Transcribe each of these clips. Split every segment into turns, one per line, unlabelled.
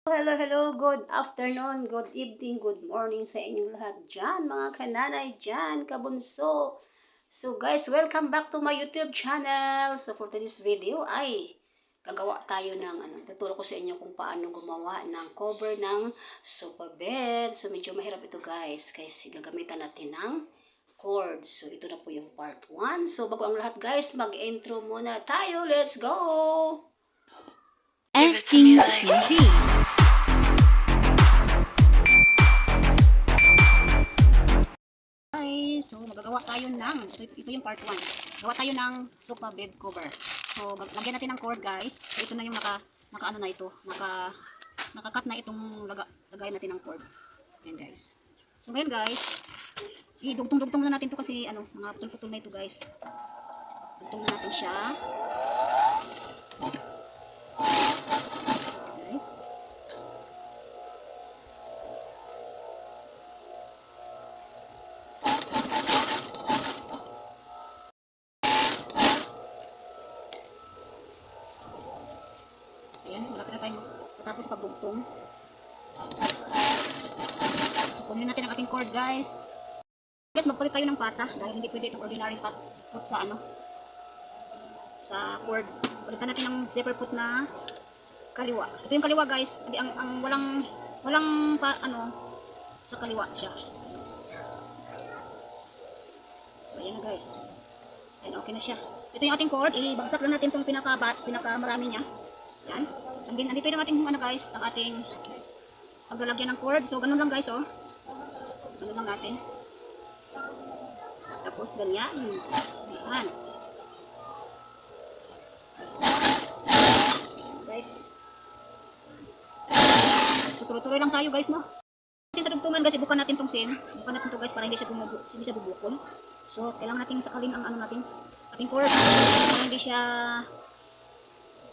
Hello, hello, good afternoon, good evening, good morning sa inyong lahat dyan, mga kananay dyan, kabunso. So guys, welcome back to my YouTube channel. So for today's video ay gagawa tayo ng tuturo ko sa inyo kung paano gumawa ng cover ng sofa bed. So medyo mahirap ito guys, kasi gagamitan natin ng cord. So ito na po yung part 1. So bago ang lahat guys, mag-intro muna tayo. Let's go!
FG TV.
Guys, so magagawa tayo ng ito yung part 1. Gawa tayo ng sofa bed cover. So lagyan natin ng cord guys. Ito na yung naka ano na ito, naka-cut na itong lagayan natin ng cord. Ayan guys. So ngayon guys, idugtong-dugtong na natin to kasi mga putol-putol na ito guys. Dugtong na natin siya. Guys. Ayan, malapit na tayo matapos pagdugtong. So, kunin natin ang ating cord guys. Guys, magpalit tayo ng pata dahil hindi pwede itong ordinary put sa sa cord. Palitan natin ng zipper put na kaliwa. Ito yung kaliwa guys. Ang walang sa kaliwa siya. So ayan na guys. Ayan, okay na siya. Ito yung ating cord. Ibagsak lang natin itong pinakamarami niya. Yan. Andito yung ating guys, ang ating paglalagyan ng cord. So ganun lang guys, oh. Ganun lang natin. Tapos ganyan. Ayan. Guys. So tuloy-tuloy lang tayo guys, no. Sa dugtungan guys, ibukan natin tong seam. Ibukan natin to guys para hindi siya bubukol. So kailangan natin sakalin ang ating cord para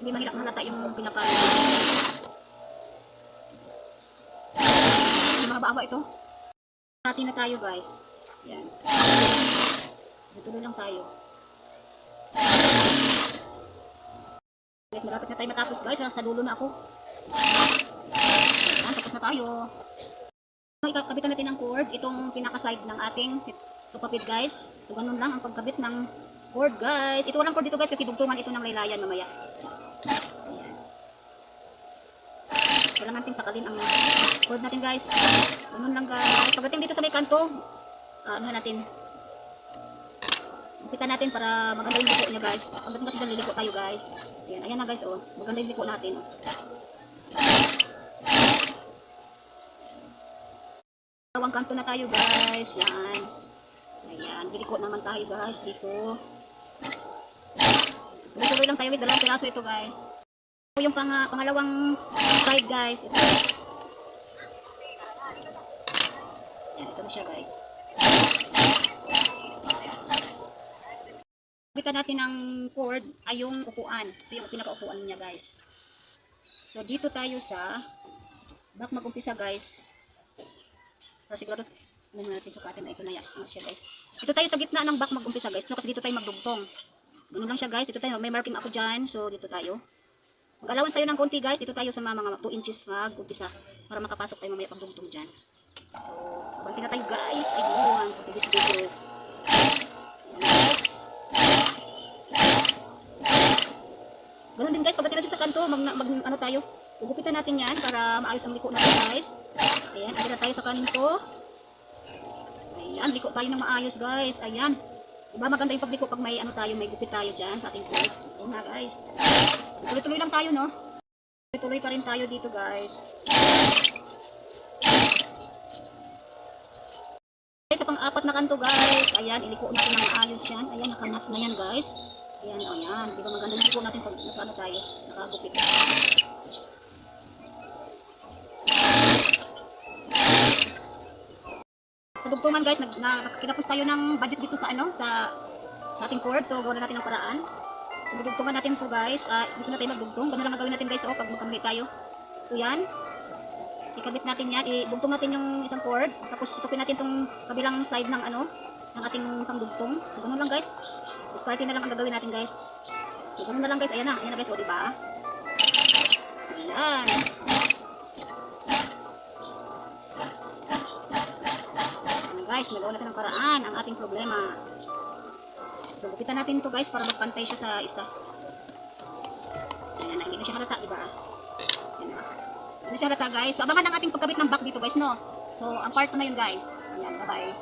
hindi mahirap mahalata yung pinaka. Mahaba-haba ito. Natin na tayo guys. Yan. Tuloy lang tayo. Guys, malapit na tayo matapos guys. Sa dulo na ako. Yan, tapos na tayo. Ikabitan natin ng cord. Itong pinaka-side ng ating sofa bed guys. So ganun lang ang pagkabit ng cord guys. Ito walang cord dito guys kasi dugtungan ito ng laylayan mamaya. Ayan. Kailangan natin sakalin ang cord natin guys. Ganun lang guys. Pagdating dito sa may kanto, natin. Upitan natin para maganda yung liko niya guys. Pagdating kasi dyan liliko tayo guys. Ayan, ayan na guys, oh. Maganda yung liko natin. Oh. Dalawang kanto na tayo guys. Yan. Ayan, liliko naman tayo guys dito. Tuloy lang tayo guys. Dalawang piraso ito guys. Ito yung pangalawang side guys. Ito. Ayan, ito na siya guys. Kita natin ng cord ay yung upuan. Ito yung pinaka-upuan niya guys. So dito tayo sa back mag-umpisa guys. Para siguro natin sukatin na ito na siya guys. Dito tayo sa gitna ng back mag-umpisa guys. So, kasi dito tayo magdugtong. Ganun lang siya guys. Dito tayo, may marking ako dyan. So dito tayo. Mag-allowance tayo ng konti guys. Dito tayo sa mga 2 inches mag-umpisa. Para makapasok tayo mamaya pagdugtong dyan. So, konti na tayo guys. Ay buwan. Pag this video. Guys. Ganun din guys, pagdating natin sa kanto, ano tayo, gugupitan natin yan para maayos ang liko natin guys. Ayan, agad na tayo sa kanto. Ayan, liko tayo ng maayos guys. Ayan. Diba maganda yung pagliko pag may may gupit tayo dyan sa ating cord. Ayan na guys. So, tuloy-tuloy lang tayo, no? Tuloy-tuloy pa rin tayo dito guys. Sa pang-apat na kanto guys. Ayan, iliko natin ng maayos yan. Ayan, naka-match na yan guys. Ayan, o yan. Di ba maganda yung liko natin pag tayo, nakagupit. Sa dugtungan guys, kinapos tayo ng budget dito sa sa ating cord. So gawin natin ng paraan. So dugtungan natin to guys. Dito na tayo magdugtong. Ganun lang gagawin natin guys pag magkamali tayo. So yan. Ikabit natin yan. Idugtong natin yung isang cord. Tapos itupin natin tong kabilang side ng ng ating pangdugtong. So ganun lang guys. Starting na lang ang gagawin natin guys. So ganun na lang guys. Ayan na guys, o diba? Ayan. guys, nagawa natin ng paraan ang ating problema. So, gupitan natin to guys para magpantay siya sa isa. Ayan, hindi na siya halata, diba? Ayan na. Hindi siya halata guys. So, abangan ang ating pagkabit ng back dito guys, no? So, ang part na yun guys. Ayan, bye-bye.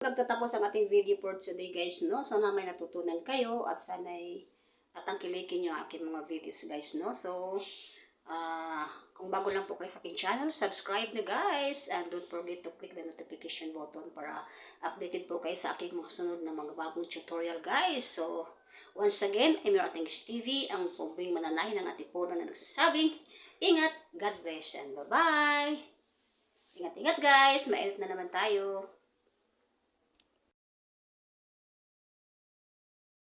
Nagtatapos ang ating video for today guys, no? Sana may natutunan kayo at sana'y tatangkilikin nyo aking mga videos guys, no? So, kung bago lang po kayo sa aking channel, subscribe na guys, and don't forget to click the notification button para updated po kayo sa aking mga sunod na mga bagong tutorial guys. So, once again, I'm your ating TV, ang pubing mananahin ng ating puno na nagsasabing, ingat, God bless, and bye-bye! Ingat-ingat guys, mainit na naman tayo.